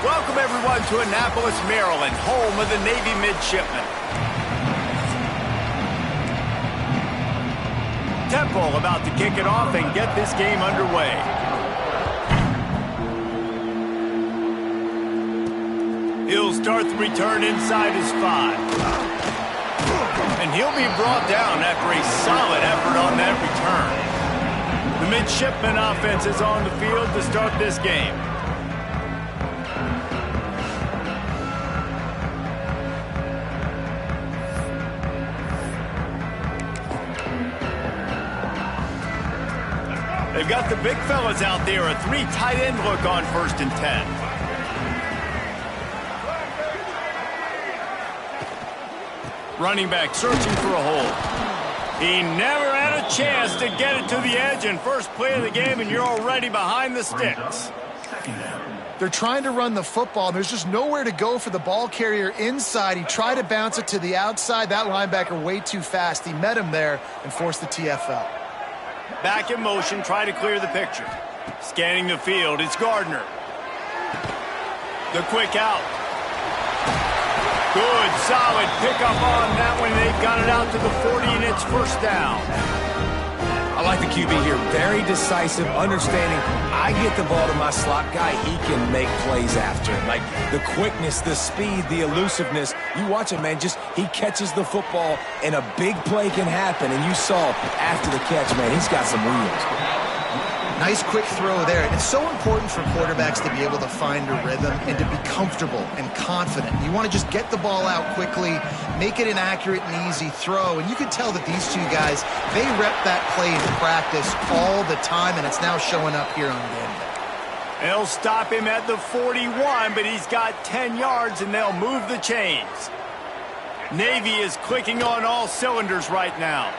Welcome, everyone, to Annapolis, Maryland, home of the Navy midshipmen. Temple about to kick it off and get this game underway. He'll start the return inside his 5. And he'll be brought down after a solid effort on that return. The midshipman offense is on the field to start this game. They've got the big fellas out there, a 3 tight end look on 1st and 10. Running back searching for a hole. He never had a chance to get it to the edge in first play of the game, and you're already behind the sticks. They're trying to run the football. There's just nowhere to go for the ball carrier inside. He tried to bounce it to the outside. That linebacker way too fast. He met him there and forced the TFL. Back in motion, try to clear the picture. Scanning the field, it's Gardner. The quick out. Good, solid pickup on that one. They've got it out to the 40, and it's first down. I like the QB here. Very decisive, understanding. I get the ball to my slot guy, he can make plays after it. Like the quickness, the speed, the elusiveness. You watch it, man. Just he catches the football, and a big play can happen. And you saw after the catch, man, he's got some wheels. Nice quick throw there. It's so important for quarterbacks to be able to find a rhythm and to be comfortable and confident. You want to just get the ball out quickly, make it an accurate and easy throw. And you can tell that these two guys, they rep that play in practice all the time, and it's now showing up here on game day. They'll stop him at the 41, but he's got 10 yards, and they'll move the chains. Navy is clicking on all cylinders right now.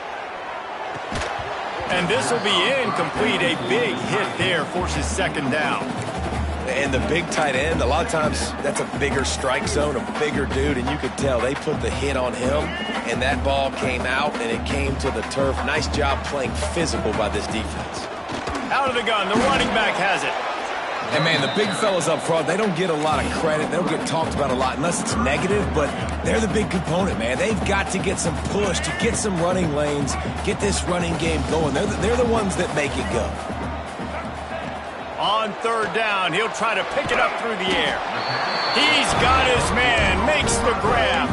And this will be incomplete. A big hit there forces 2nd down. And the big tight end, a lot of times that's a bigger strike zone, a bigger dude, and you could tell they put the hit on him, and that ball came out, and it came to the turf. Nice job playing physical by this defense. Out of the gun, the running back has it. And, man, the big fellas up front, they don't get a lot of credit. They don't get talked about a lot unless it's negative, but they're the big component, man. They've got to get some push, to get some running lanes, get this running game going. They're the ones that make it go. On 3rd down, he'll try to pick it up through the air. He's got his man, makes the grab.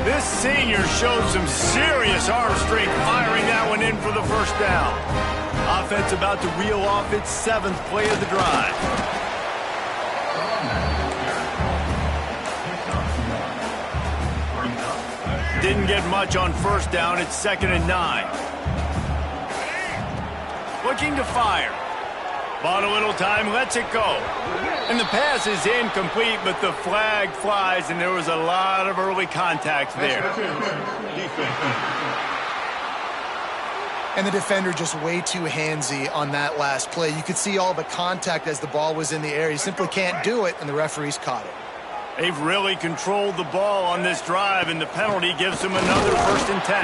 This senior showed some serious arm strength firing that one in for the first down. Offense about to reel off its 7th play of the drive. Didn't get much on 1st down. It's 2nd and 9. Looking to fire. Bought a little time, lets it go. And the pass is incomplete, but the flag flies, and there was a lot of early contact there. And the defender just way too handsy on that last play. You could see all the contact as the ball was in the air. He simply can't do it, and the referees caught it. They've really controlled the ball on this drive, and the penalty gives him another 1st and 10.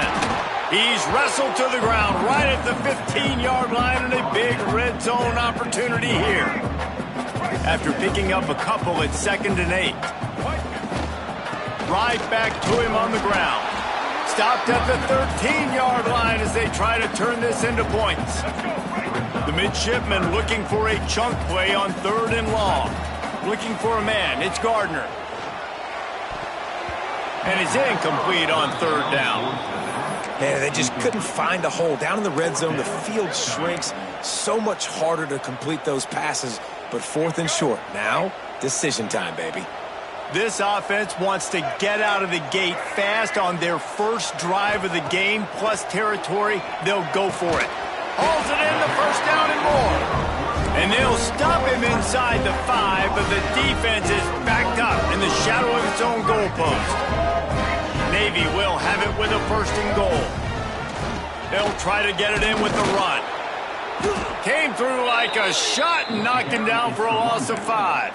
He's wrestled to the ground right at the 15-yard line, and a big red zone opportunity here. After picking up a couple at 2nd and 8. Right back to him on the ground. Stopped at the 13-yard line as they try to turn this into points. The midshipmen looking for a chunk play on 3rd and long. Looking for a man. It's Gardner. And it's incomplete on 3rd down. Man, they just couldn't find a hole. Down in the red zone, the field shrinks. So much harder to complete those passes. But 4th and short. Now, decision time, baby. This offense wants to get out of the gate fast on their first drive of the game, plus territory. They'll go for it. Hauls it in, the first down and more. And they'll stop him inside the 5, but the defense is backed up in the shadow of its own goalpost. Navy will have it with a 1st and goal. They'll try to get it in with the run. Came through like a shot and knocked him down for a loss of 5.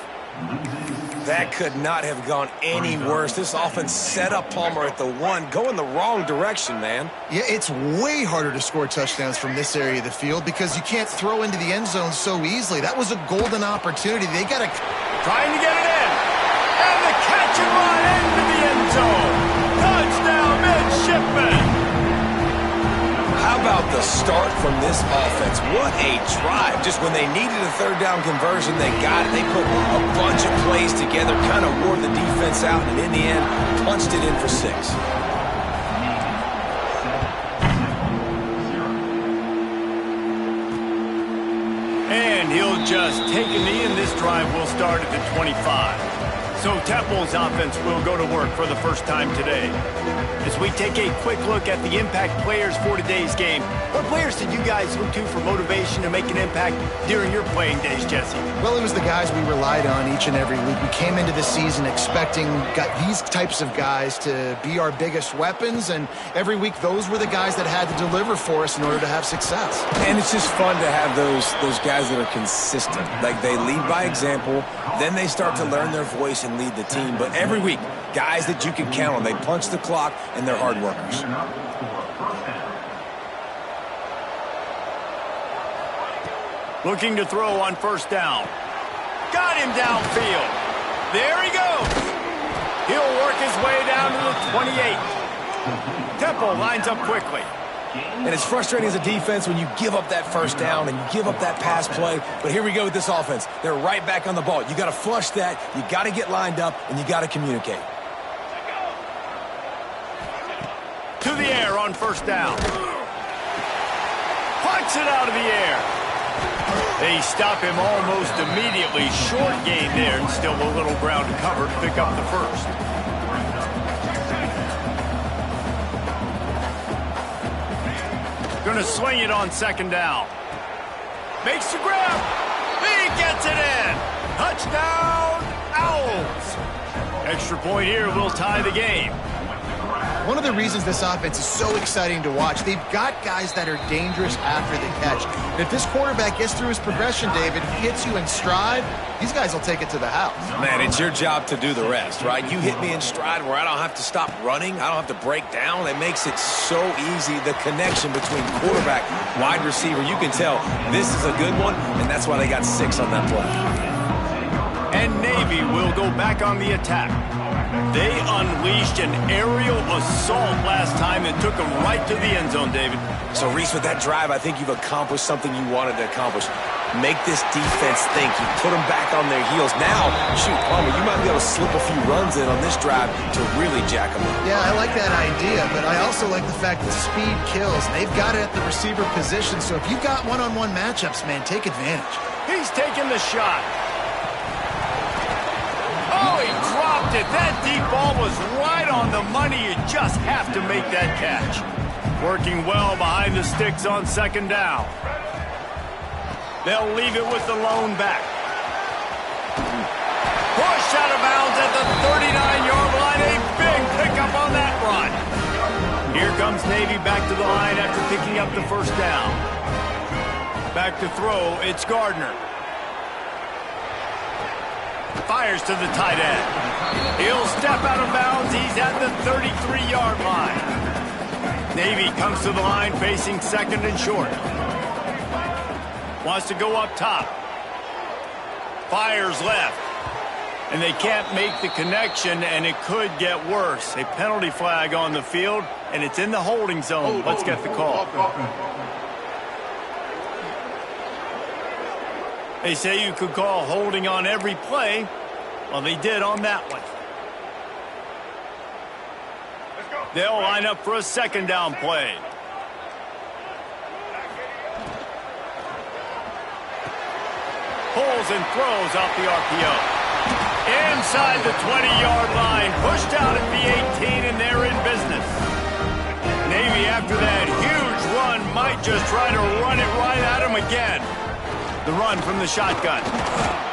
That could not have gone any worse. This offense set up Palmer at the 1, going the wrong direction, man. Yeah, it's way harder to score touchdowns from this area of the field because you can't throw into the end zone so easily. That was a golden opportunity. They got to... Trying to get it in. And the catch and run into the end zone. Touchdown, midshipman. How about the start from this offense? What a drive. Just when they needed a third down conversion, they got it. They put a bunch of plays together, kind of wore the defense out, and in the end, punched it in for 6. And he'll just take a knee, and this drive will start at the 25. So Temple's offense will go to work for the first time today. As we take a quick look at the impact players for today's game, what players did you guys look to for motivation to make an impact during your playing days, Jesse? Well, it was the guys we relied on each and every week. We came into the season expecting these types of guys to be our biggest weapons, and every week those were the guys that had to deliver for us in order to have success. And it's just fun to have those guys that are consistent. Like, they lead by example, then they start to learn their voice and lead the team. But every week, guys that you can count on. They punch the clock, and they're hard workers. Looking to throw on first down. Got him downfield. There he goes. He'll work his way down to the 28. Temple lines up quickly. And it's frustrating as a defense when you give up that first down and you give up that pass play. But here we go with this offense. They're right back on the ball. You got to flush that. You got to get lined up, and you got to communicate. To the air on first down. Punts it out of the air. They stop him almost immediately. Short gain there, and still a little ground to cover to pick up the first. Going to swing it on second down. Makes the grab. He gets it in. Touchdown, Owls. Extra point here will tie the game. One of the reasons this offense is so exciting to watch, they've got guys that are dangerous after the catch. And if this quarterback gets through his progression, David, hits you in stride, these guys will take it to the house. Man, it's your job to do the rest, right? You hit me in stride where I don't have to stop running. I don't have to break down. It makes it so easy. The connection between quarterback, wide receiver, you can tell this is a good one, and that's why they got 6 on that play. And Navy will go back on the attack. They unleashed an aerial assault last time and took them right to the end zone, David. So, Reese, with that drive, I think you've accomplished something you wanted to accomplish. Make this defense think. You put them back on their heels. Now, shoot, Palmer, you might be able to slip a few runs in on this drive to really jack them up. Yeah, I like that idea, but I also like the fact that speed kills. They've got it at the receiver position, so if you've got one-on-one matchups, man, take advantage. He's taking the shot. Oh, he dropped it. That deep ball was right on the money. You just have to make that catch. Working well behind the sticks on second down. They'll leave it with the lone back. Push out of bounds at the 39-yard line. A big pickup on that run. Here comes Navy back to the line after picking up the first down. Back to throw, it's Gardner. Fires to the tight end. He'll step out of bounds. He's at the 33-yard line. Navy comes to the line facing second and short. Wants to go up top. Fires left. And they can't make the connection, and it could get worse. A penalty flag on the field, and it's in the holding zone. Let's get the call. They say you could call holding on every play. Well, they did on that one. They'll line up for a second down play. Pulls and throws off the RPO. Inside the 20-yard line. Pushed out at the 18, and they're in business. Navy, after that huge run, might just try to run it right at him again. The run from the shotgun.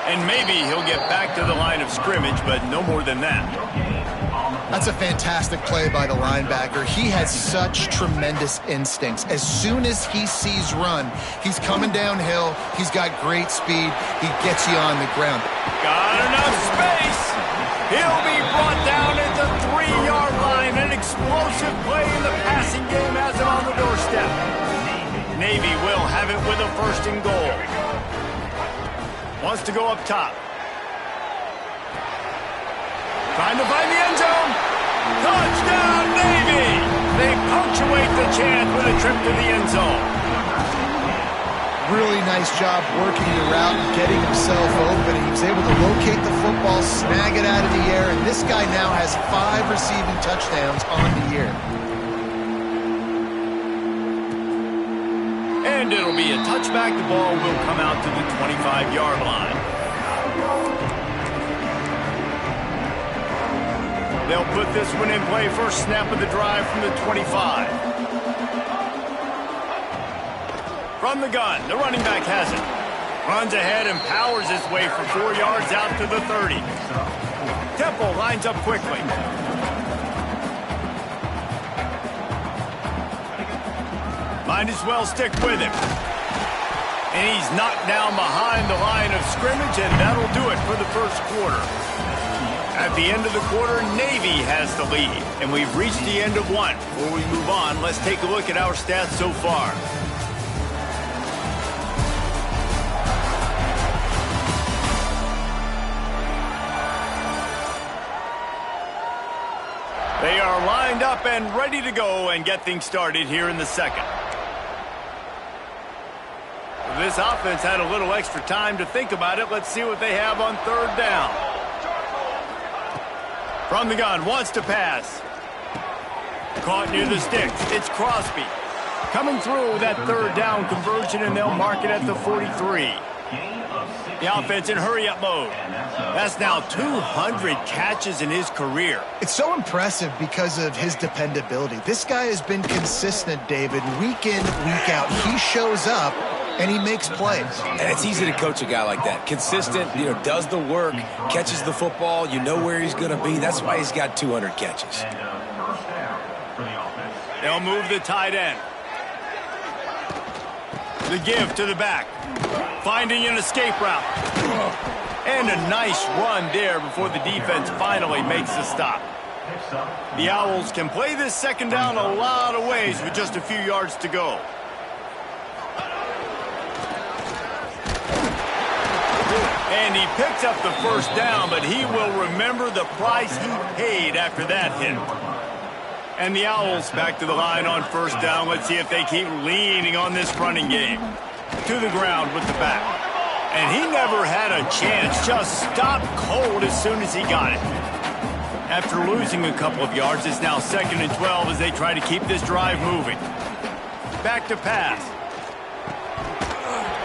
And maybe he'll get back to the line of scrimmage, but no more than that. That's a fantastic play by the linebacker. He has such tremendous instincts. As soon as he sees run, he's coming downhill. He's got great speed. He gets you on the ground. Got enough space. He'll be brought down at the 3-yard line. An explosive play in the passing game has him on the doorstep. Navy will have it with a first and goal. Wants to go up top. Trying to find the end zone. Touchdown, Navy! They punctuate the chance with a trip to the end zone. Really nice job working the route and getting himself open. He was able to locate the football, snag it out of the air, and this guy now has 5 receiving touchdowns on the year. And it'll be a touchback. The ball will come out to the 25-yard line. They'll put this one in play. First snap of the drive from the 25. From the gun, the running back has it. Runs ahead and powers his way for 4 yards out to the 30. Temple lines up quickly. Might as well stick with him. And he's knocked down behind the line of scrimmage, and that'll do it for the first quarter. At the end of the quarter, Navy has the lead, and we've reached the end of one. Before we move on, let's take a look at our stats so far. They are lined up and ready to go and get things started here in the second. This offense had a little extra time to think about it. Let's see what they have on third down. From the gun, wants to pass. Caught near the sticks. It's Crosby. Coming through that third down conversion, and they'll mark it at the 43. The offense in hurry-up mode. That's now 200 catches in his career. It's so impressive because of his dependability. This guy has been consistent, David, week in, week out. He shows up, and he makes plays. And it's easy to coach a guy like that. Consistent, does the work, catches the football, you know where he's going to be. That's why he's got 200 catches. They'll move the tight end. The give to the back. Finding an escape route. And a nice run there before the defense finally makes the stop. The Owls can play this second down a lot of ways with just a few yards to go. And he picks up the first down, but he will remember the price he paid after that hit. And the Owls back to the line on first down. Let's see if they keep leaning on this running game. To the ground with the back. And he never had a chance. Just stopped cold as soon as he got it. After losing a couple of yards, it's now 2nd and 12 as they try to keep this drive moving. Back to pass.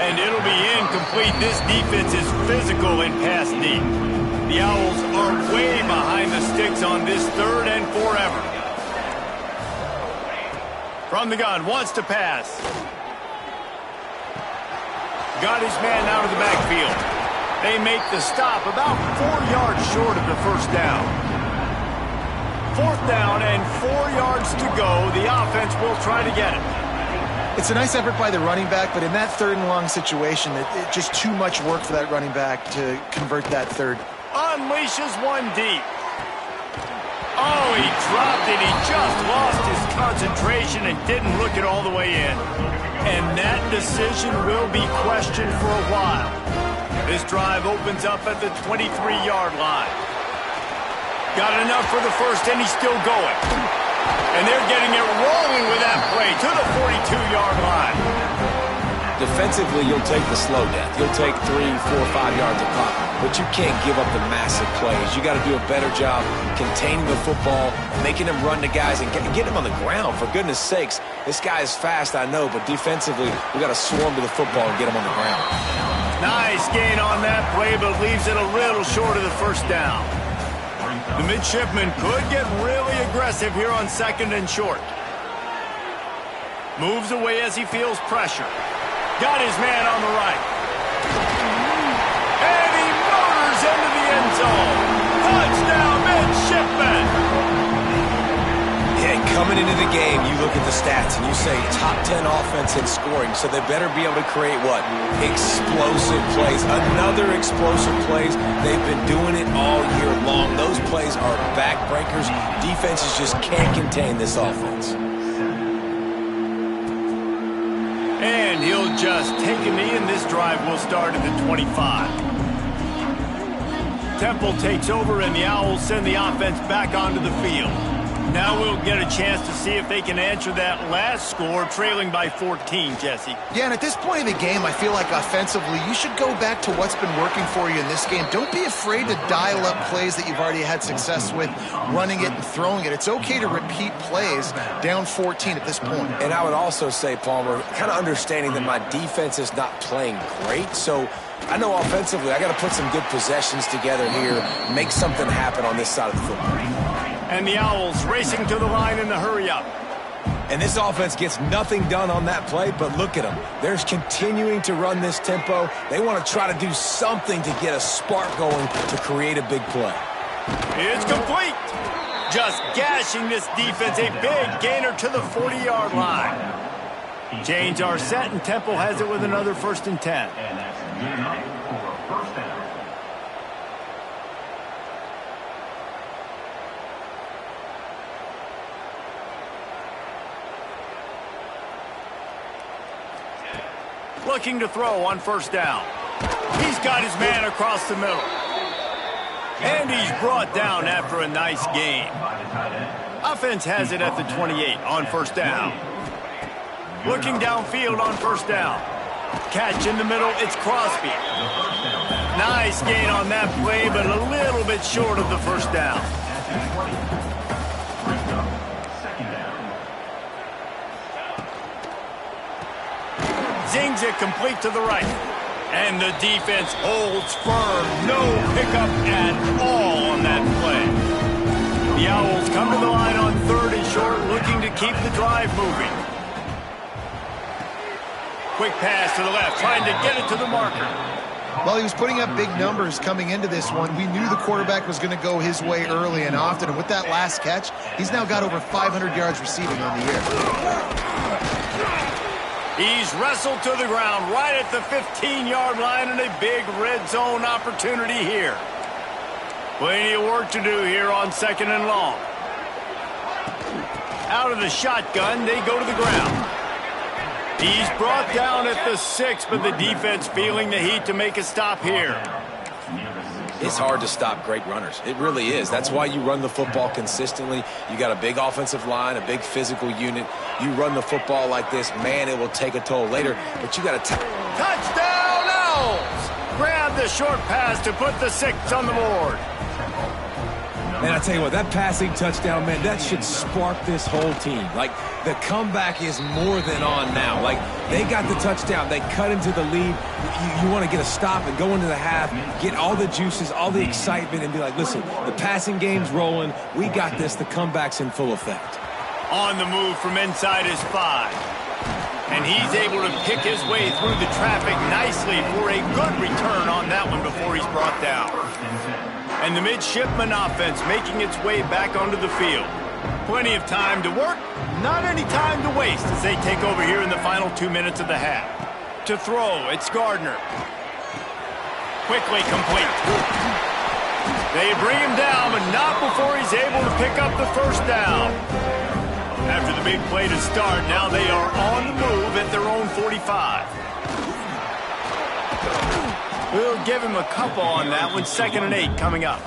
And it'll be incomplete. This defense is physical in pass deep. The Owls are way behind the sticks on this 3rd and forever. From the gun, wants to pass. Got his man out of the backfield. They make the stop about 4 yards short of the first down. 4th down and 4 yards to go. The offense will try to get it. It's a nice effort by the running back, but in that 3rd and long situation, it's just too much work for that running back to convert that 3rd. Unleashes one deep. Oh, he dropped it. He just lost his concentration and didn't look it all the way in. And that decision will be questioned for a while. This drive opens up at the 23-yard line. Got enough for the first, and he's still going. And they're getting it rolling with that play to the 42-yard line. Defensively, you'll take the slow death. You'll take 3, 4, 5 yards of pop. But you can't give up the massive plays. You got to do a better job containing the football, making them run to guys, and get them on the ground. For goodness sakes, this guy is fast, I know, but defensively, we got to swarm to the football and get him on the ground. Nice gain on that play, but leaves it a little short of the first down. The midshipman could get really aggressive here on 2nd and short. Moves away as he feels pressure. Got his man on the right. And he motors into the end zone. Touchdown, midshipman. Yeah, coming into the game, you look at the stats and you say top 10 offense in scoring, so they better be able to create what? Explosive plays. Another explosive plays. They've been doing it all year long. Those plays are backbreakers. Defenses just can't contain this offense. And he'll just take a knee, and this drive will start at the 25. Temple takes over, and the Owls send the offense back onto the field. Now we'll get a chance to see if they can answer that last score, trailing by 14, Jesse. Yeah, and at this point of the game, I feel like offensively, you should go back to what's been working for you in this game. Don't be afraid to dial up plays that you've already had success with, running it and throwing it. It's okay to repeat plays down 14 at this point. And I would also say, Palmer, kind of understanding that my defense is not playing great, so I know offensively I got to put some good possessions together here, make something happen on this side of the football. And the Owls racing to the line in the hurry-up. And this offense gets nothing done on that play, but look at them. They're continuing to run this tempo. They want to try to do something to get a spark going to create a big play. It's complete. Just gashing this defense, a big gainer to the 40-yard line. Chains are set, and Temple has it with another 1st and 10. Looking to throw on 1st down. He's got his man across the middle. And he's brought down after a nice gain. Offense has it at the 28 on 1st down. Looking downfield on 1st down. Catch in the middle, it's Crosby. Nice gain on that play, but a little bit short of the 1st down. Zings it complete to the right. And the defense holds firm. No pickup at all on that play. The Owls come to the line on 3rd and short, looking to keep the drive moving. Quick pass to the left, trying to get it to the marker. Well, he was putting up big numbers coming into this one. We knew the quarterback was going to go his way early and often. And with that last catch, he's now got over 500 yards receiving on the year. He's wrestled to the ground right at the 15-yard line, and a big red zone opportunity here. Plenty of work to do here on 2nd and long. Out of the shotgun, they go to the ground. He's brought down at the 6, but the defense feeling the heat to make a stop here. It's hard to stop great runners. It really is. That's why you run the football consistently. You got a big offensive line, a big physical unit. You run the football like this, man, it will take a toll later. But you got to touchdown Owls! Grab the short pass to put the 6 on the board. Man, I tell you what, that passing touchdown, man, that should spark this whole team. Like, the comeback is more than on now. Like, they got the touchdown. They cut into the lead. You want to get a stop and go into the half, get all the juices, all the excitement, and be like, listen, the passing game's rolling. We got this. The comeback's in full effect. On the move from inside his 5. And he's able to pick his way through the traffic nicely for a good return on that one before he's brought down. And the midshipman offense making its way back onto the field. Plenty of time to work, not any time to waste as they take over here in the final 2 minutes of the half. To throw, it's Gardner. Quickly complete. They bring him down, but not before he's able to pick up the 1st down. After the big play to start, now they are on the move at their own 45. We'll give him a couple on that one. 2nd and 8 coming up.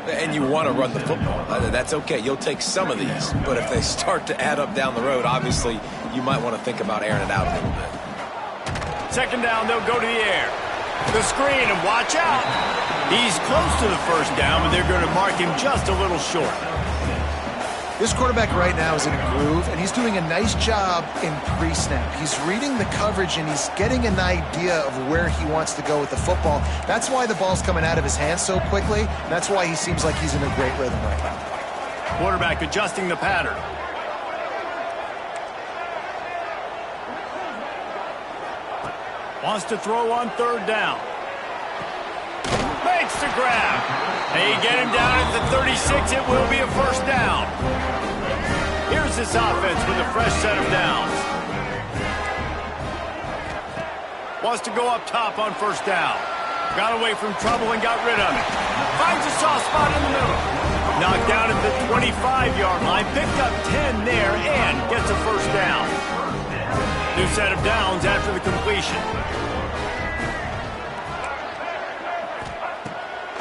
And you want to run the football. That's okay. You'll take some of these. But if they start to add up down the road, obviously, you might want to think about airing it out a little bit. 2nd down, they'll go to the air. The screen, and watch out. He's close to the 1st down, but they're going to mark him just a little short. This quarterback right now is in a groove, and he's doing a nice job in pre-snap. He's reading the coverage, and he's getting an idea of where he wants to go with the football. That's why the ball's coming out of his hands so quickly, and that's why he seems like he's in a great rhythm right now. Quarterback adjusting the pattern. Wants to throw on 3rd down. Makes the grab. They get him down at the 36. It will be a 1st down. Here's this offense with a fresh set of downs. Wants to go up top on 1st down. Got away from trouble and got rid of it. Finds a soft spot in the middle. Knocked down at the 25-yard line. Picked up 10 there and gets a 1st down. New set of downs after the completion.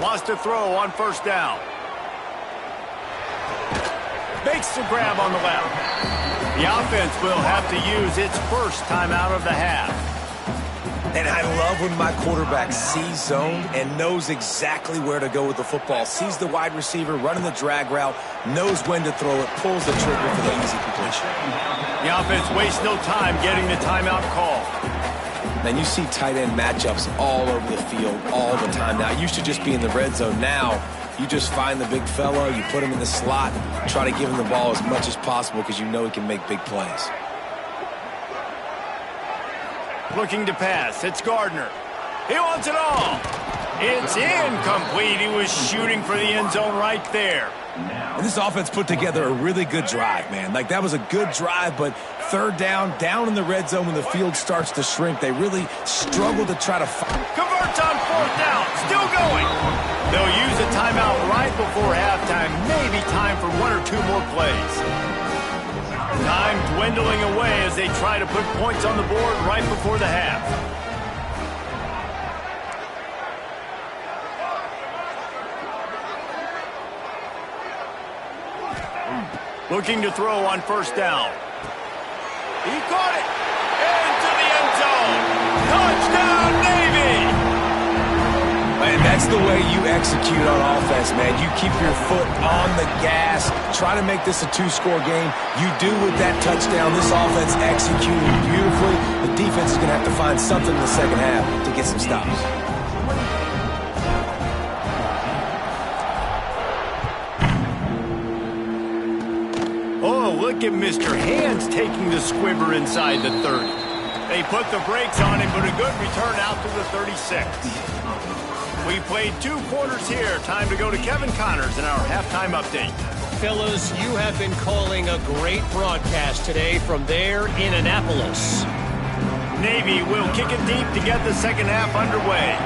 Wants to throw on first down. Makes the grab on the left. The offense will have to use its first timeout of the half. And I love when my quarterback sees zone and knows exactly where to go with the football. Sees the wide receiver running the drag route, knows when to throw it, pulls the trigger for the easy completion. The offense wastes no time getting the timeout call. And you see tight end matchups all over the field all the time now. It used to just be in the red zone. Now you just find the big fella, you put him in the slot, try to give him the ball as much as possible because you know he can make big plays. Looking to pass. It's Gardner. He wants it all. It's incomplete. He was shooting for the end zone right there. And this offense put together a really good drive, man. Like, that was a good drive, but third down in the red zone when the field starts to shrink, they really struggle to try to fight. Converts on fourth down. Still going. They'll use a timeout right before halftime. Maybe time for one or two more plays. Time dwindling away as they try to put points on the board right before the half. Looking to throw on first down. He caught it. Into the end zone. Touchdown, Navy! And that's the way you execute on offense, man. You keep your foot on the gas. Try to make this a two-score game. You do with that touchdown. This offense executed beautifully. The defense is going to have to find something in the second half to get some stops. Oh, look at Mr. Hands taking the squibber inside the 30. They put the brakes on him, but a good return out to the 36. We played 2 quarters here. Time to go to Kevin Connors in our halftime update. Fellas, you have been calling a great broadcast today from there in Annapolis. Navy will kick it deep to get the second half underway.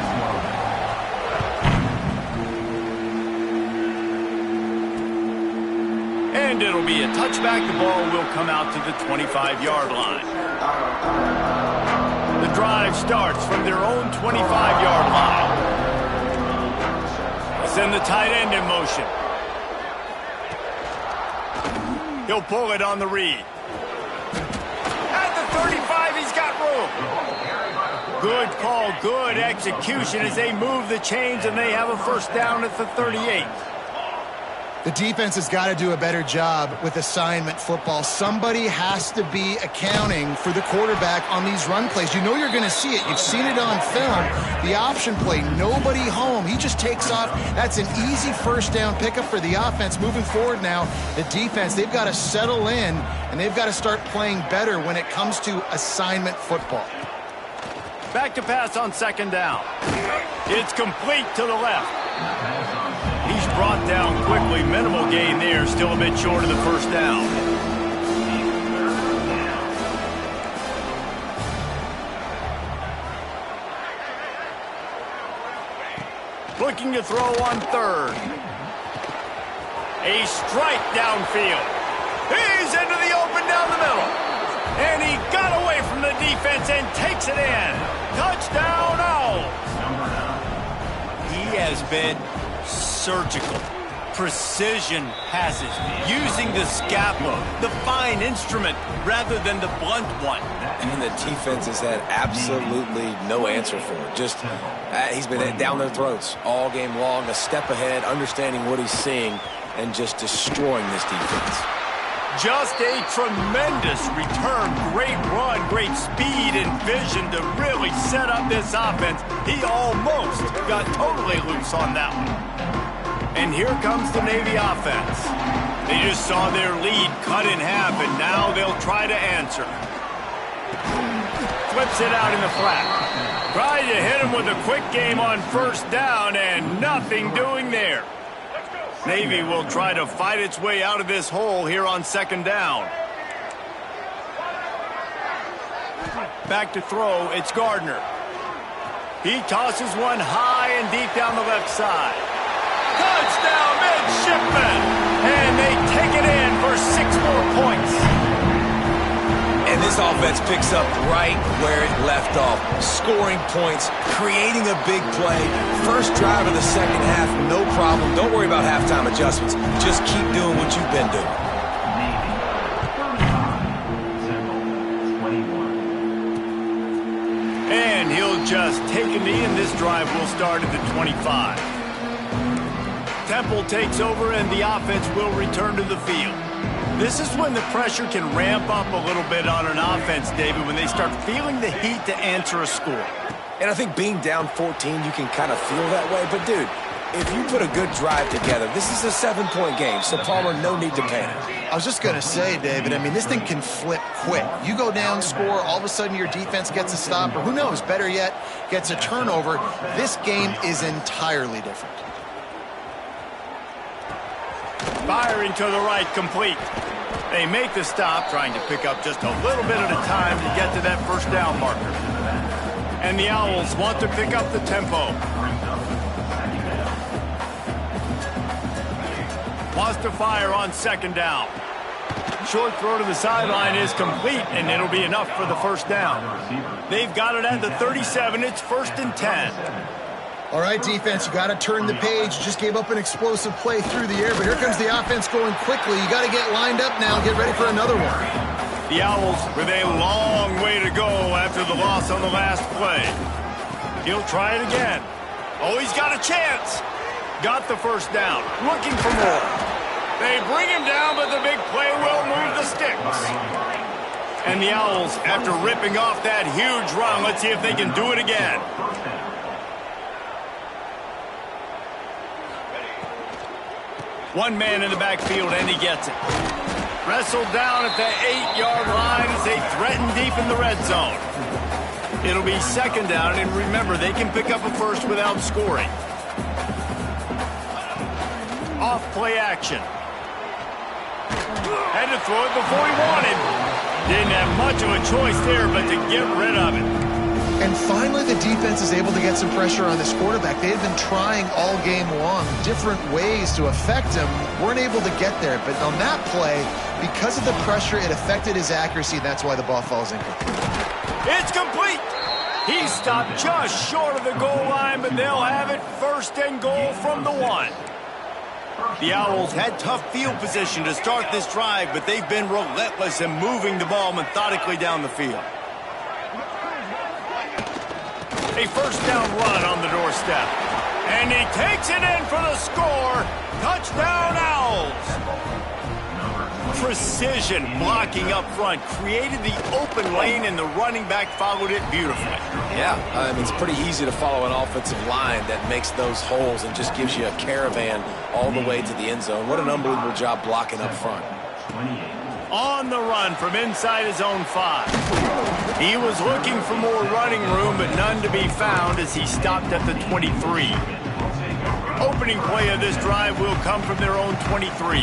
And it'll be a touchback. The ball will come out to the 25-yard line. The drive starts from their own 25-yard line. Send the tight end in motion. He'll pull it on the read. At the 35, he's got room. Good call, good execution as they move the chains and they have a first down at the 38. The defense has got to do a better job with assignment football. Somebody has to be accounting for the quarterback on these run plays. You know you're going to see it. You've seen it on film. The option play, nobody home. He just takes off. That's an easy first down pickup for the offense. Moving forward now, the defense, they've got to settle in, and they've got to start playing better when it comes to assignment football. Back to pass on second down. It's complete to the left. He's brought down quickly. Minimal gain there. Still a bit short of the first down. Looking to throw on third. A strike downfield. He's into the open down the middle. And he got away from the defense and takes it in. Touchdown, Owls. He has been surgical. Precision passes. Using the scapula, the fine instrument, rather than the blunt one. And the defense has had absolutely no answer for it. Just, he's been down their throats all game long, a step ahead, understanding what he's seeing, and just destroying this defense. Just a tremendous return. Great run, great speed and vision to really set up this offense. He almost got totally loose on that one. And here comes the Navy offense. They just saw their lead cut in half, and now they'll try to answer. Flips it out in the flat. Tried to hit him with a quick game on first down, and nothing doing there. Navy will try to fight its way out of this hole here on second down. Back to throw, it's Gardner. He tosses one high and deep down the left side. Touchdown, midshipmen! And they take it in for 6 more points. And this this offense picks up right where it left off. Scoring points, creating a big play. First drive of the second half, no problem. Don't worry about halftime adjustments. Just keep doing what you've been doing. And he'll just take a knee, and this drive will start at the 25. Temple takes over, and the offense will return to the field. This is when the pressure can ramp up a little bit on an offense, David, when they start feeling the heat to answer a score. And I think being down 14, you can kind of feel that way. But, dude, if you put a good drive together, this is a 7-point game, so Palmer, no need to panic. I was just going to say, David, I mean, this thing can flip quick. You go down, score, all of a sudden your defense gets a stop, or who knows, better yet, gets a turnover. This game is entirely different. Firing to the right, complete. They make the stop, trying to pick up just a little bit at a time to get to that first down marker. And the Owls want to pick up the tempo. Wants to fire on second down. Short throw to the sideline is complete, and it'll be enough for the first down. They've got it at the 37. It's 1st and 10. All right, defense, you got to turn the page. You just gave up an explosive play through the air, but here comes the offense going quickly. You got to get lined up now and get ready for another one. The Owls with a long way to go after the loss on the last play. He'll try it again. Oh, he's got a chance. Got the first down. Looking for more. They bring him down, but the big play will move the sticks. And the Owls, after ripping off that huge run, let's see if they can do it again. One man in the backfield, and he gets it. Wrestled down at the 8-yard line as they threaten deep in the red zone. It'll be second down, and remember, they can pick up a first without scoring. Off play action. Had to throw it before he wanted. Didn't have much of a choice there, but to get rid of it. And finally, the defense is able to get some pressure on this quarterback. They had been trying all game long different ways to affect him. Weren't able to get there. But on that play, because of the pressure, it affected his accuracy. That's why the ball falls incomplete. It's complete. He stopped just short of the goal line, but they'll have it 1st and goal from the 1. The Owls had tough field position to start this drive, but they've been relentless in moving the ball methodically down the field. A first down run on the doorstep. And he takes it in for the score. Touchdown, Owls. Precision blocking up front. Created the open lane, and the running back followed it beautifully. Yeah, I mean, it's pretty easy to follow an offensive line that makes those holes and just gives you a caravan all the way to the end zone. What an unbelievable job blocking up front. On the run from inside his own 5. He was looking for more running room, but none to be found as he stopped at the 23. Opening play of this drive will come from their own 23.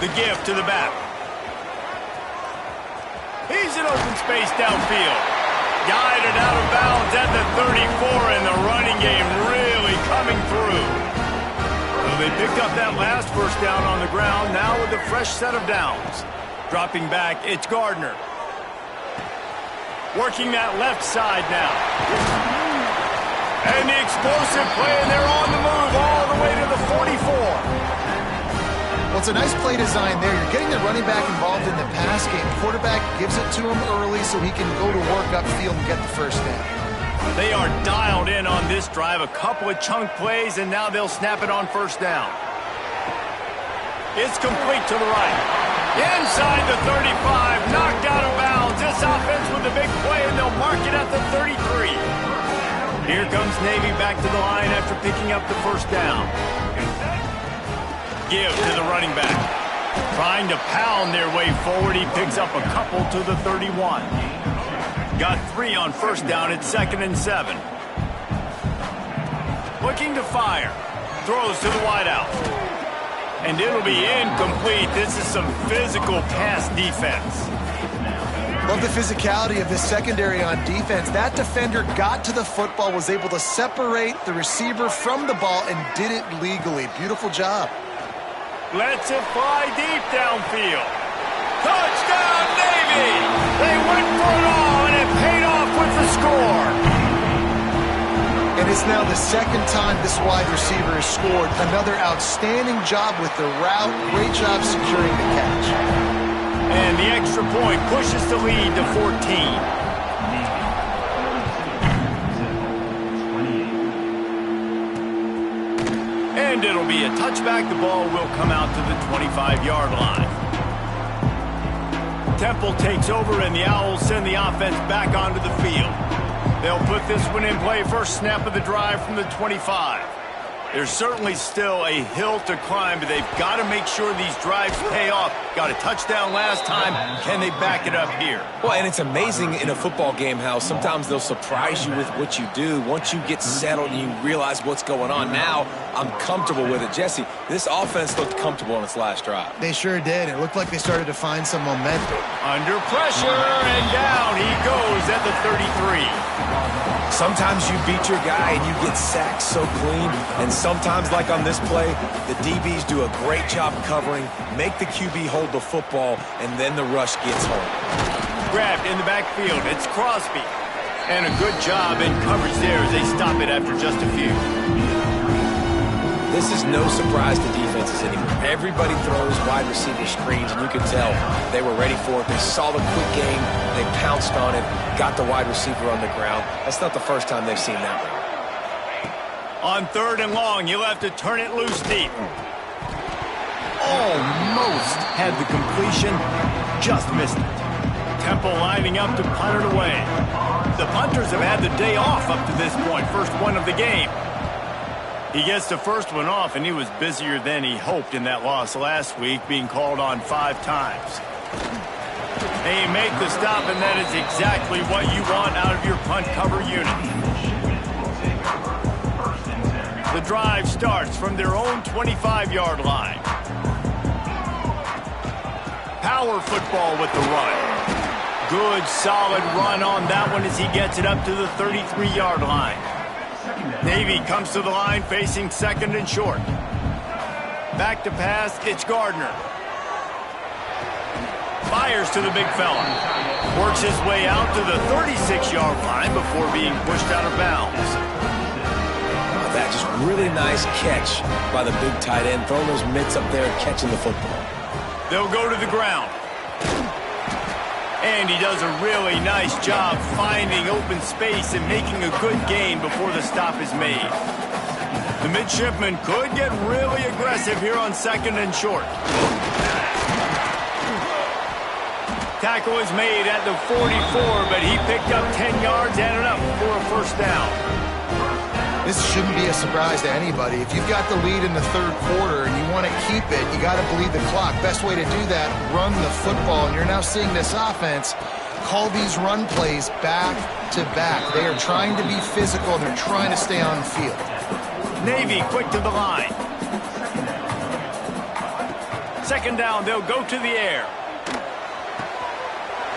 The give to the back. He's in open space downfield. Guided out of bounds at the 34, and the running game really coming through. They picked up that last first down on the ground, now with a fresh set of downs. Dropping back, it's Gardner. Working that left side now. And the explosive play, and they're on the move all the way to the 44. Well, it's a nice play design there. You're getting the running back involved in the pass game. Quarterback gives it to him early so he can go to work upfield and get the first down. They are dialed in on this drive. A couple of chunk plays, and now they'll snap it on first down. It's complete to the right. Inside the 35, knocked out of bounds. This offense with a big play, and they'll mark it at the 33. Here comes Navy back to the line after picking up the first down. Give to the running back. Trying to pound their way forward. He picks up a couple to the 31. Got 3 on first down at 2nd and 7. Looking to fire. Throws to the wideout. And it'll be incomplete. This is some physical pass defense. Love the physicality of this secondary on defense. That defender got to the football, was able to separate the receiver from the ball, and did it legally. Beautiful job. Lets it fly deep downfield. Touchdown! Touchdown, Navy! They went for it all, and it paid off with the score. And it's now the second time this wide receiver has scored. Another outstanding job with the route. Great job securing the catch. And the extra point pushes the lead to 14. And it'll be a touchback. The ball will come out to the 25-yard line. Temple takes over, and the Owls send the offense back onto the field. They'll put this one in play first snap of the drive from the 25. There's certainly still a hill to climb, but they've got to make sure these drives pay off. Got a touchdown last time. Can they back it up here? Well, and it's amazing in a football game how sometimes they'll surprise you with what you do. Once you get settled and you realize what's going on, now I'm comfortable with it. Jesse, this offense looked comfortable on its last drive. They sure did. It looked like they started to find some momentum. Under pressure, and down he goes at the 33. Sometimes you beat your guy and you get sacked so clean, and sometimes, like on this play, the DBs do a great job covering, make the QB hold the football, and then the rush gets home. Grabbed in the backfield, it's Crosby. And a good job in coverage there as they stop it after just a few. This is no surprise to defenses anymore. Everybody throws wide receiver screens, and you can tell they were ready for it. They saw the quick game, they pounced on it, got the wide receiver on the ground. That's not the first time they've seen that one. On 3rd and long, you'll have to turn it loose deep. Almost had the completion, just missed it. Temple lining up to punt it away. The punters have had the day off up to this point, first one of the game. He gets the first one off, and he was busier than he hoped in that loss last week, being called on 5 times. They make the stop, and that is exactly what you want out of your punt cover unit. The drive starts from their own 25-yard line. Power football with the run. Good, solid run on that one as he gets it up to the 33-yard line. Navy comes to the line facing 2nd and short. Back to pass, it's Gardner. Fires to the big fella. Works his way out to the 36-yard line before being pushed out of bounds. That just really nice catch by the big tight end, throwing those mitts up there and catching the football. They'll go to the ground. And he does a really nice job finding open space and making a good gain before the stop is made. The midshipman could get really aggressive here on 2nd and short. Tackle is made at the 44, but he picked up 10 yards and enough for a first down. This shouldn't be a surprise to anybody. If you've got the lead in the 3rd quarter and you want to keep it, you got to bleed the clock. Best way to do that, run the football. And you're now seeing this offense call these run plays back to back. They are trying to be physical. They're trying to stay on the field. Navy quick to the line. 2nd down, they'll go to the air.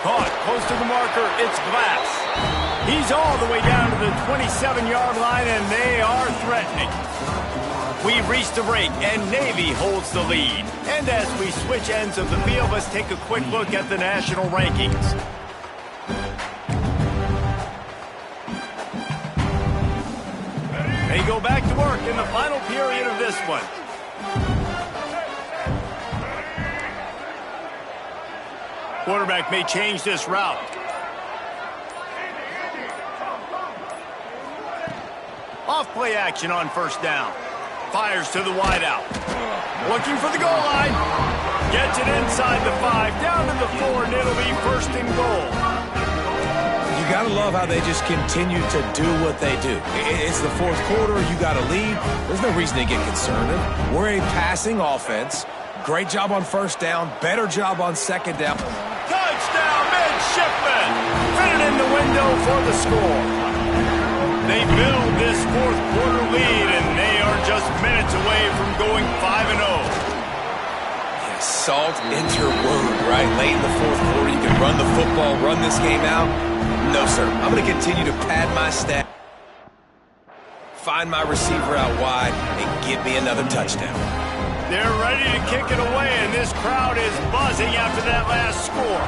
Caught close to the marker, it's Glass. He's all the way down to the 27-yard line, and they are threatening. We've reached the break, and Navy holds the lead. And as we switch ends of the field, let's take a quick look at the national rankings. They go back to work in the final period of this one. Quarterback may change this route. Off play action on 1st down. Fires to the wideout. Looking for the goal line. Gets it inside the 5, down to the 4, and it'll be 1st and goal. You got to love how they just continue to do what they do. It's the 4th quarter. You got to lead. There's no reason to get concerned. We're a passing offense. Great job on 1st down. Better job on 2nd down. Touchdown, midshipman. Fit it in the window for the score. They build this 4th quarter lead, and they are just minutes away from going 5-0. Yeah, salt into your wound, right? Late in the 4th quarter, you can run the football, run this game out. No, sir. I'm going to continue to pad my stat, find my receiver out wide, and give me another touchdown. They're ready to kick it away, and this crowd is buzzing after that last score.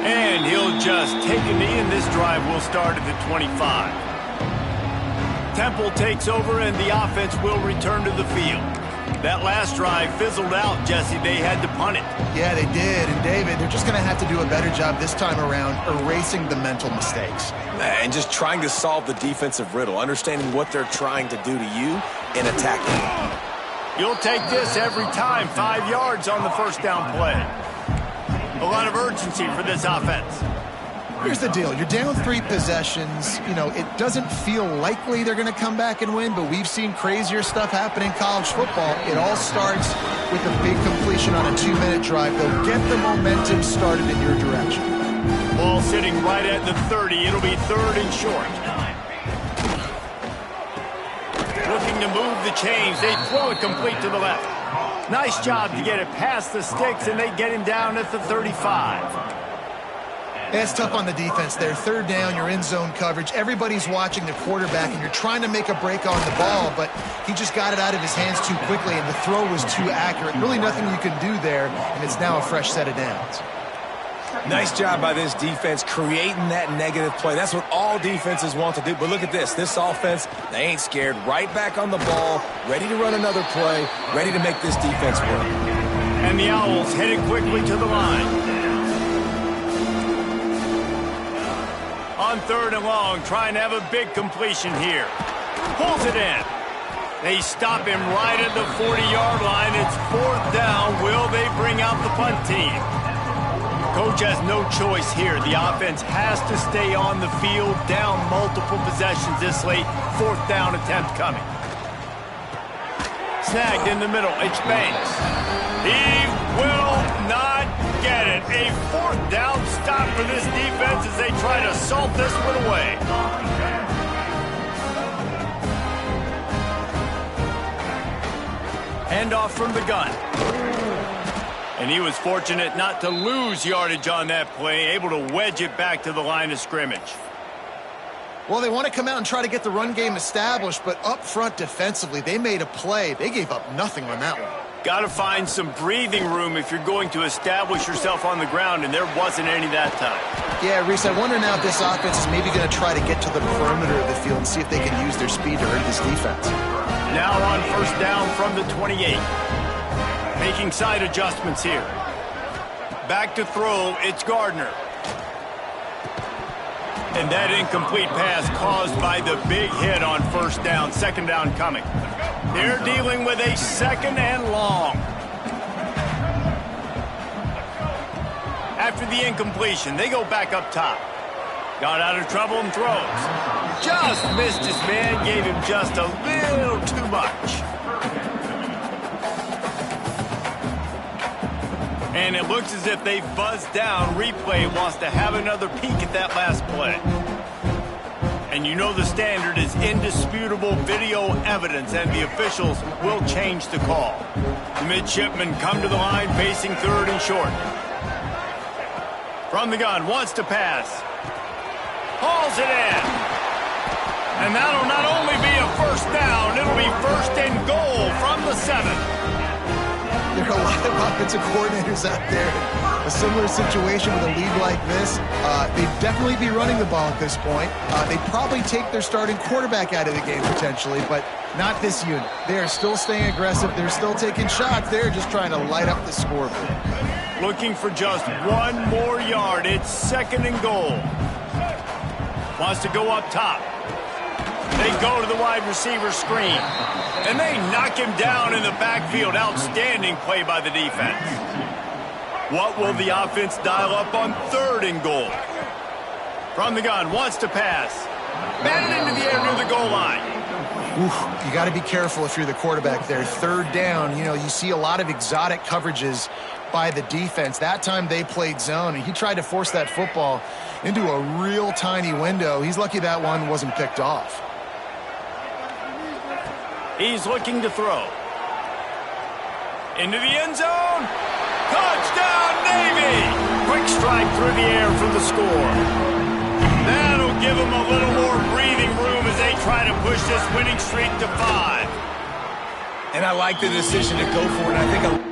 And he'll just take a knee, and this drive will start at the 25. Temple takes over, and the offense will return to the field. That last drive fizzled out, Jesse. They had to punt it. Yeah, they did. And, David, they're just going to have to do a better job this time around erasing the mental mistakes. And just trying to solve the defensive riddle, understanding what they're trying to do to you and attacking. You'll take this every time. 5 yards on the first down play. A lot of urgency for this offense. Here's the deal. You're down 3 possessions. You know, it doesn't feel likely they're going to come back and win, but we've seen crazier stuff happen in college football. It all starts with a big completion on a 2-minute drive. They'll get the momentum started in your direction. Ball sitting right at the 30. It'll be 3rd and short. Looking to move the chains. They throw it complete to the left. Nice job to get it past the sticks, and they get him down at the 35. It's tough on the defense there. 3rd down, you're in zone coverage. Everybody's watching the quarterback, and you're trying to make a break on the ball, but he just got it out of his hands too quickly, and the throw was too accurate. Really nothing you can do there, and it's now a fresh set of downs. Nice job by this defense creating that negative play. That's what all defenses want to do. But look at this. This offense, they ain't scared. Right back on the ball, ready to run another play, ready to make this defense work. And the Owls headed quickly to the line. On 3rd and long, trying to have a big completion here. Pulls it in. They stop him right at the 40-yard line. It's 4th down. Will they bring out the punt team? Coach has no choice here. The offense has to stay on the field, down multiple possessions this late. 4th down attempt coming. Snagged in the middle. It's Banks. He will not get it. A 4th down stop for this defense as they try to salt this one away. Handoff from the gun. And he was fortunate not to lose yardage on that play, able to wedge it back to the line of scrimmage. Well, they want to come out and try to get the run game established, but up front defensively, they made a play. They gave up nothing on that one. Got to find some breathing room if you're going to establish yourself on the ground, and there wasn't any that time. Yeah, Reese, I wonder now if this offense is maybe going to try to get to the perimeter of the field and see if they can use their speed to hurt this defense. Now on 1st down from the 28. Making side adjustments here. Back to throw, it's Gardner. And that incomplete pass caused by the big hit on 1st down. 2nd down coming. They're dealing with a 2nd and long. After the incompletion, they go back up top. Got out of trouble and throws. Just missed his man, gave him just a little too much. And it looks as if they buzzed down. Replay wants to have another peek at that last play. And you know the standard is indisputable video evidence, and the officials will change the call. The midshipmen come to the line facing 3rd and short. From the gun, wants to pass. Hauls it in. And that'll not only be a 1st down, it'll be 1st and goal from the 7. There are a lot of offensive coordinators out there. A similar situation with a league like this. They'd definitely be running the ball at this point. They'd probably take their starting quarterback out of the game potentially, but not this unit. They are still staying aggressive. They're still taking shots. They're just trying to light up the scoreboard. Looking for just 1 more yard. It's 2nd and goal. Wants to go up top. They go to the wide receiver screen. And they knock him down in the backfield. Outstanding play by the defense. What will the offense dial up on 3rd and goal? From the gun, wants to pass. Batted into the air near the goal line. Oof, you got to be careful if you're the quarterback there. 3rd down, you see a lot of exotic coverages by the defense. That time they played zone, and he tried to force that football into a real tiny window. He's lucky that one wasn't picked off. He's looking to throw. Into the end zone. Touchdown, Navy! Quick strike through the air for the score. That'll give him a little more breathing push this winning streak to 5. And I like the decision to go for it. I think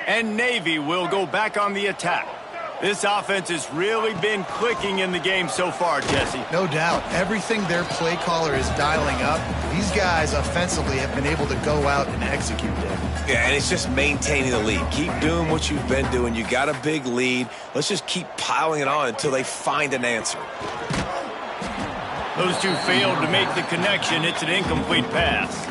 And Navy will go back on the attack. This offense has really been clicking in the game so far, Jesse. No doubt. Everything their play caller is dialing up, these guys offensively have been able to go out and execute it. Yeah, and it's just maintaining the lead. Keep doing what you've been doing. You got a big lead. Let's just keep piling it on until they find an answer. Those two failed to make the connection. It's an incomplete pass.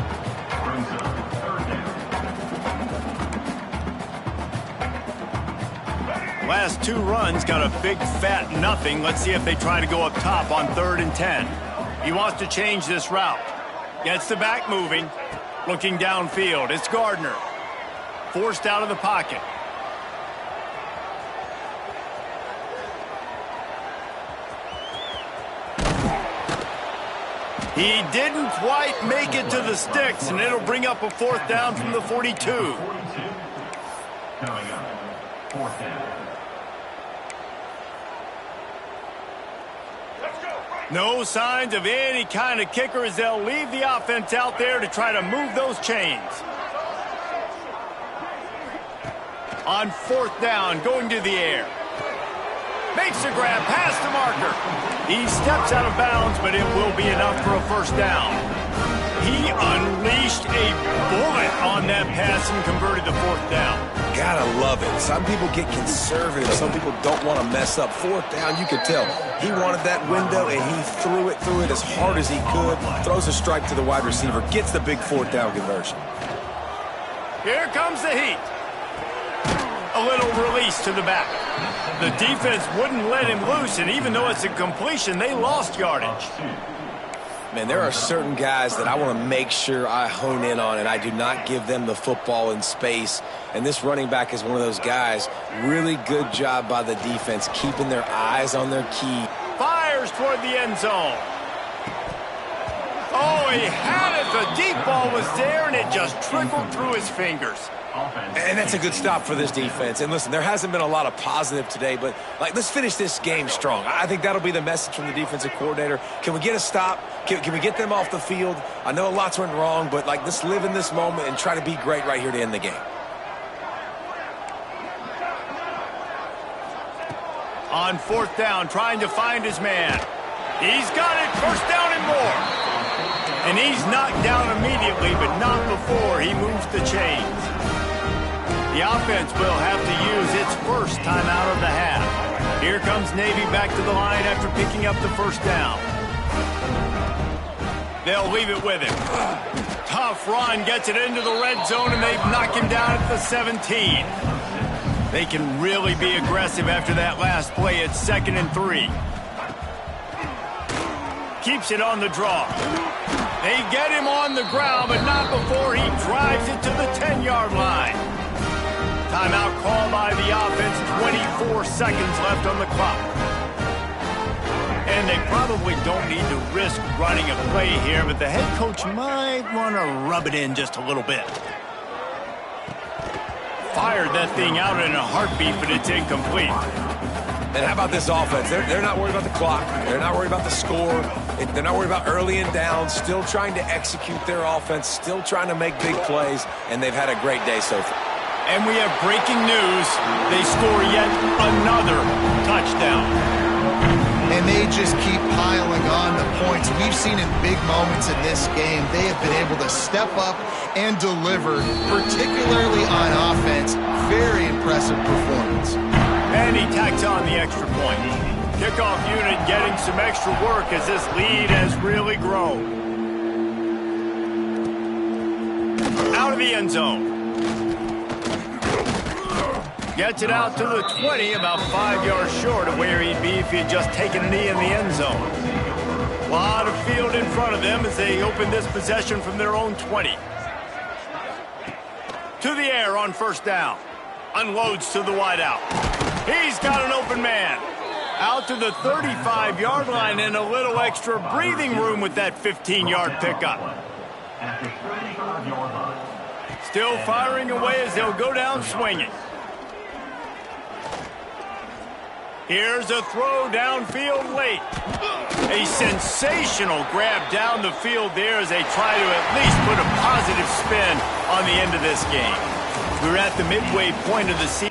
Last 2 runs got a big fat nothing. Let's see if they try to go up top on 3rd and 10. He wants to change this route. Gets the back moving. Looking downfield. It's Gardner. Forced out of the pocket. He didn't quite make it to the sticks, and it'll bring up a 4th down from the 42. Coming up, 4th down. No signs of any kind of kicker as they'll leave the offense out there to try to move those chains. On 4th down, going to the air. Makes the grab past the marker. He steps out of bounds, but it will be enough for a 1st down. He unleashed a bullet on that pass and converted the 4th down. Gotta love it. Some people get conservative. Some people don't want to mess up. 4th down, you can tell. He wanted that window, and he threw it as hard as he could. Throws a strike to the wide receiver. Gets the big 4th down conversion. Here comes the heat. A little release to the back. The defense wouldn't let him loose, and even though it's a completion, they lost yardage. Man, there are certain guys that I want to make sure I hone in on, and I do not give them the football in space. And this running back is one of those guys. Really good job by the defense, keeping their eyes on their key. Fires toward the end zone. Oh, he had it. The deep ball was there, and it just trickled through his fingers. And that's a good stop for this defense. And listen, there hasn't been a lot of positive today, but let's finish this game strong. I think that'll be the message from the defensive coordinator. Can we get a stop? Can we get them off the field? I know lots went wrong, but let's live in this moment and try to be great right here to end the game. On 4th down, trying to find his man. He's got it. 1st down and more. And he's knocked down immediately, but not before he moves the chains. The offense will have to use its 1st timeout of the half. Here comes Navy back to the line after picking up the 1st down. They'll leave it with him. Tough run, gets it into the red zone, and they've knocked him down at the 17. They can really be aggressive after that last play. It's 2nd and 3. Keeps it on the draw. They get him on the ground, but not before he drives it to the 10-yard line. Timeout called by the offense. 24 seconds left on the clock. And they probably don't need to risk running a play here, but the head coach might want to rub it in just a little bit. Fired that thing out in a heartbeat, but it's incomplete. And how about this offense? They're not worried about the clock. They're not worried about the score. They're not worried about early and down. Still trying to execute their offense. Still trying to make big plays. And they've had a great day so far. And we have breaking news. They score yet another touchdown. And they just keep piling on the points. We've seen in big moments in this game, they have been able to step up and deliver, particularly on offense. Very impressive performance. And he tacks on the extra point. Kickoff unit getting some extra work as this lead has really grown. Out of the end zone. Gets it out to the 20, about 5 yards short of where he'd be if he had just taken a knee in the end zone. A lot of field in front of them as they open this possession from their own 20. To the air on 1st down. Unloads to the wideout. He's got an open man. Out to the 35-yard line and a little extra breathing room with that 15-yard pickup. at the 35-yard line. Still firing away as they'll go down swinging. Here's a throw downfield late. A sensational grab down the field there as they try to at least put a positive spin on the end of this game. We're at the midway point of the season.